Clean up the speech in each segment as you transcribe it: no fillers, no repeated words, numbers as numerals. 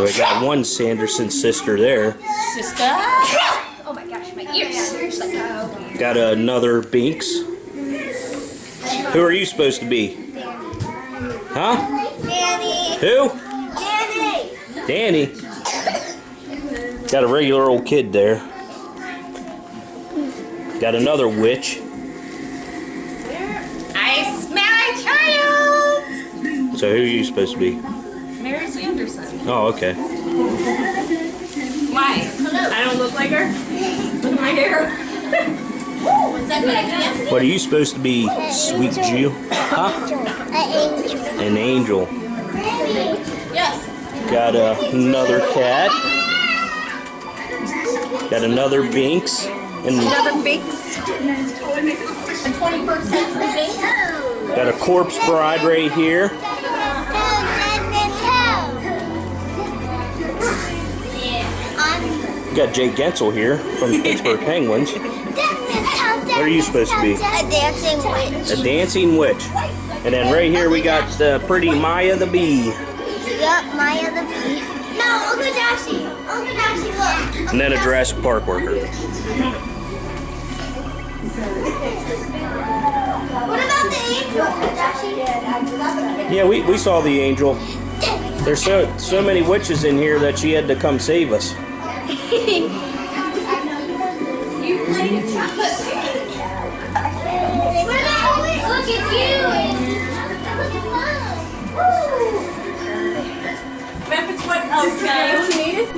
So we got one Sanderson sister there. Sister. Oh my gosh, my ears. Got another Binks. Who are you supposed to be? Huh? Danny. Who? Danny. Danny. Got a regular old kid there. Got another witch. I smell a child. So who are you supposed to be? Mary Sanderson. Oh, okay. Why? I don't look like her? Look at my hair. What's that good? What are you supposed to be, Sweet Jew? Huh? An angel. Yes. Got another cat. Got another Binks. And Another Binks. A 21st century Binks. got a corpse bride right here. Got Jay Gensel here from the Pittsburgh Penguins. What are you supposed to be? A dancing witch. A dancing witch. And then right here we got the pretty Maya the Bee. Yup, Maya the bee. No, Uncle Joshie. Uncle Joshie, look. And then a Jurassic Park worker. What about the angel, Uncle Joshie? Yeah, we saw the angel. There's so many witches in here that she had to come save us. You played a chocolate cake. Look at you. Look at mom. Remember what you needed?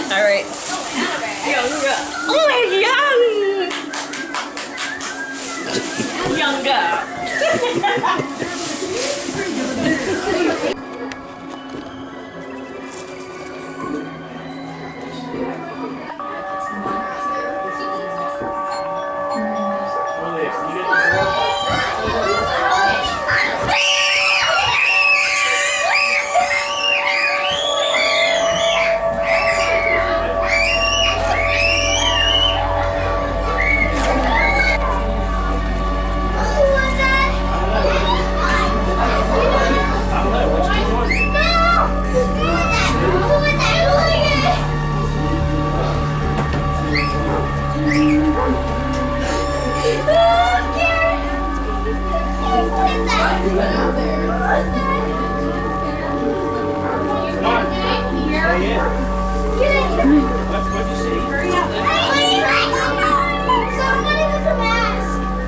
All right. Oh, younger.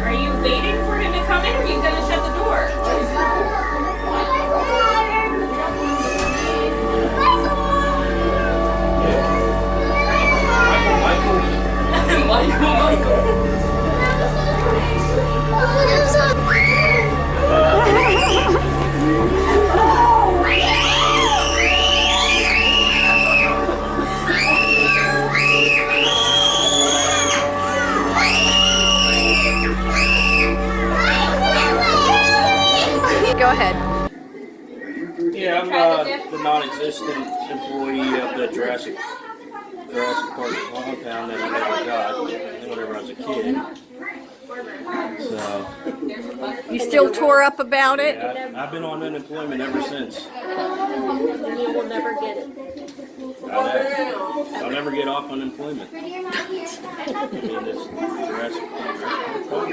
Are you waiting for him to come in, or are you going to shut the door? Go ahead. Yeah, I'm the non-existent employee of the Jurassic Park compound that I never got whenever I was a kid. So You still tore up about it? yeah, I've been on unemployment ever since. You will never get it. I'll never get off unemployment. I mean, this Jurassic Park.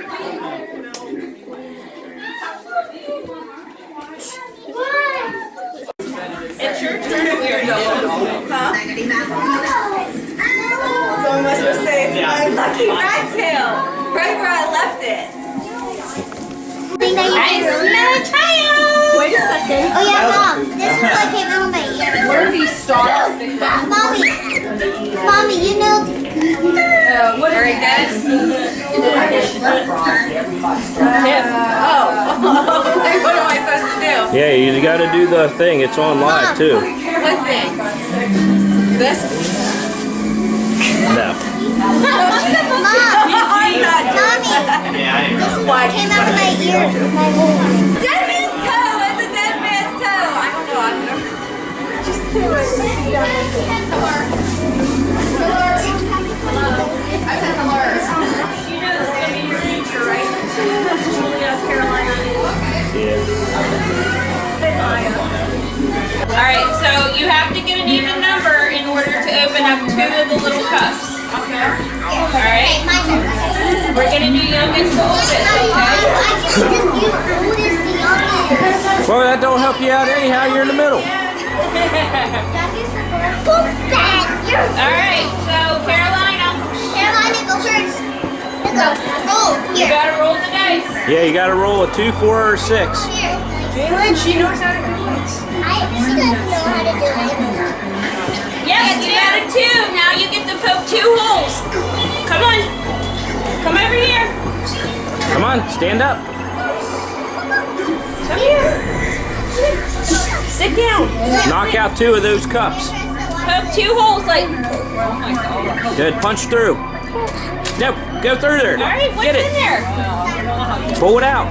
It's your turn if you're going. Huh? Someone must have said it's my lucky rat tail. Right where I left it. that you I smell a tail. Wait a second. Oh yeah, Mom. This is what came out of my ear. Where are these stars? Mommy, you know. What are you guys? What am I supposed to do? Yeah, you got to do the thing. It's on live too. What thing? This? No. Mom. Mommy. This is what came out of my ear. My whole. Dead man's toe! It's a dead man's toe! I don't know. I'm gonna just do it. I said hello. She knows it's gonna be your teacher, right? Julia, Carolina. Alright, so you have to get an even number in order to open up 2 of the little cups. Alright? We're gonna do youngest to oldest, okay? Well, that don't help you out anyhow. You're in the middle. Alright, so Carolina. Carolina, go first. Roll. You Here. gotta roll the dice. Yeah, you got to roll a 2, 4, or 6. Here. Jalen, she knows how to do it. She doesn't know how to do it. Yes, you got a 2. Now you get to poke 2 holes. Come on. Come over here. Come on, stand up. Come here. Sit down. Knock out 2 of those cups. Poke 2 holes like. Oh my God. Good, punch through. No, go through there. All right, what's Get in it. there? Pull it out.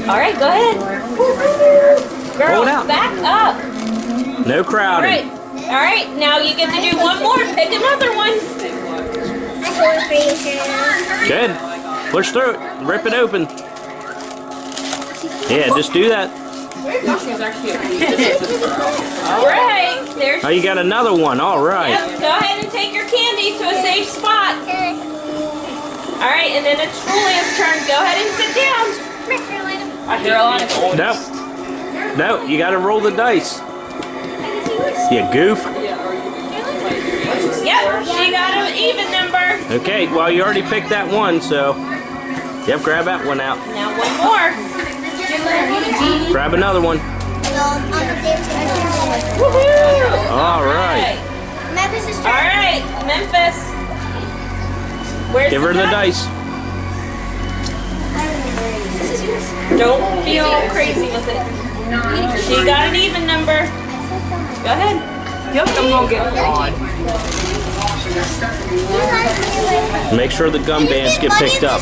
All right, go ahead. Girl, Pull it out. back up. No All crowding. right. All right, now you get to do one more. Pick another one. Good. Push through it. Rip it open. Yeah, just do that. All right, there's. Oh, you got another one. All right. Yep, go ahead and take your candy to a safe spot. All right, and then it's Julia's turn. Go ahead and sit down. Carolina. No, you got to roll the dice. You goof. Yep, she got an even number. Okay, well, you already picked that one, so. Yep, grab that one out. Now one more. Grab another one. Woohoo! All right. Memphis is All right, Memphis. Where's Give her the cup? dice. Don't be all crazy with it. She got an even number. Go ahead. Yep, I'm gonna get one. Make sure the gum bands get picked up.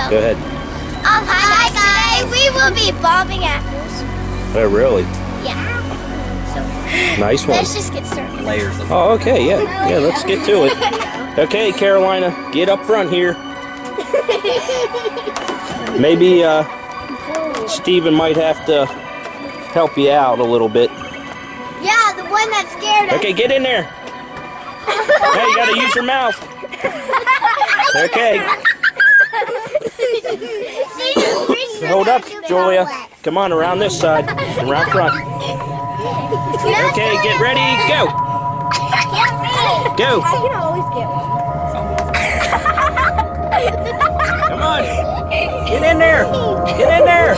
Go ahead. Hi guys, we will be bombing apples. Oh, really? Yeah. Nice one. Let's just get started. Layers of Oh, okay, yeah. Yeah, let's get to it. Okay, Carolina, get up front here. Maybe Steven might have to help you out a little bit. Yeah, the one that's scared of. Okay, get in there. Now you gotta use your mouth. Okay. Hold up, Julia. Come on, around this side. Around front. Okay, get ready, go. Go. I can always get one. Come on. Get in there. Get in there.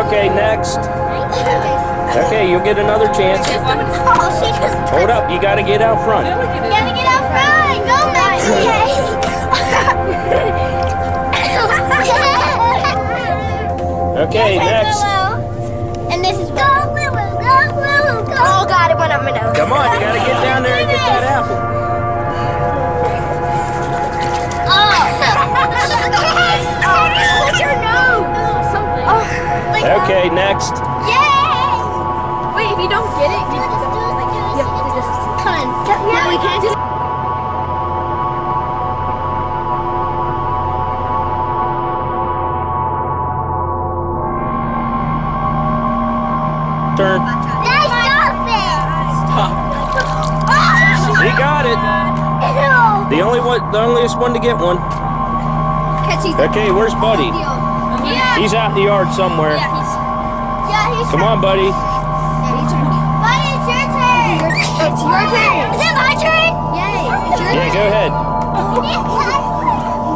Okay, next. Okay, you'll get another chance. Hold up, you gotta get out front. You gotta get out front. Go, Max. Okay, next. And this is go, Willow, go, Willow, go. Oh God, it went up my nose. Come on, you gotta get down there and get that apple. What's your nose? Something. Okay, next. Yay! Wait, if you don't get it, you have to just come on. No, we can't just. one, the onlyest one to get one. Okay, where's Buddy? Yeah. He's out in the yard somewhere. Come on, Buddy. Buddy, it's your turn. It's your turn. Is it my turn? Yay. Yeah, go ahead.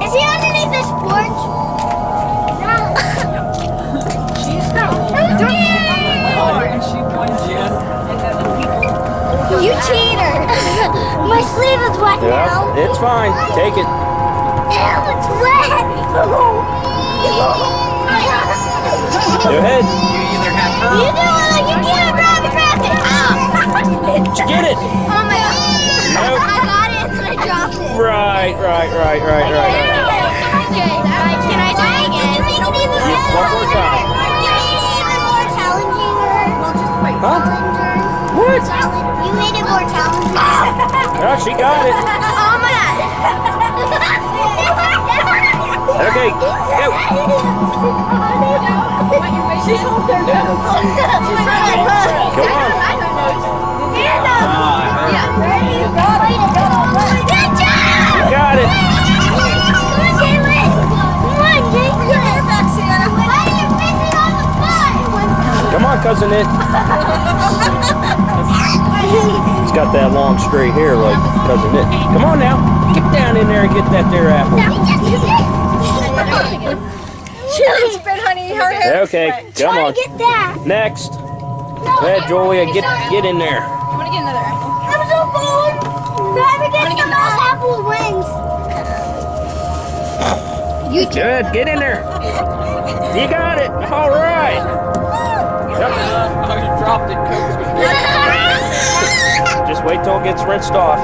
Is he underneath this porch? No. You cheater. My sleeve is wet now. Yeah, it's fine. Take it. Ew, it's wet. Go ahead. You do it like you can't drive a traffic. Did you get it? Oh my god. Nope. I got it and then I dropped it. Right. Can I try again? One more time. You made it even more challenging. Huh? What? You made it more challenging. Oh, she got it. Oh my god. Okay, go. She's holding her nose. She's trying to hook. Come on. Stand up. Yeah. Ready? Go. Good job. You got it. Come on, Jalen. Come on, Jalen. Your hair back, Santa. Why are you missing on the foot? Come on, cousin It. He's got that long straight hair like cousin It. Come on now. Get down in there and get that there apple. Chili spin, honey. Her hair. Okay, come on. Get that. Next. Go ahead, Julia. Get in there. I want to get another apple. I'm so cold. Whoever gets the most apple wins. You Good. Get in there. You got it. All right. I dropped it, Coach. Just wait till it gets rinsed off.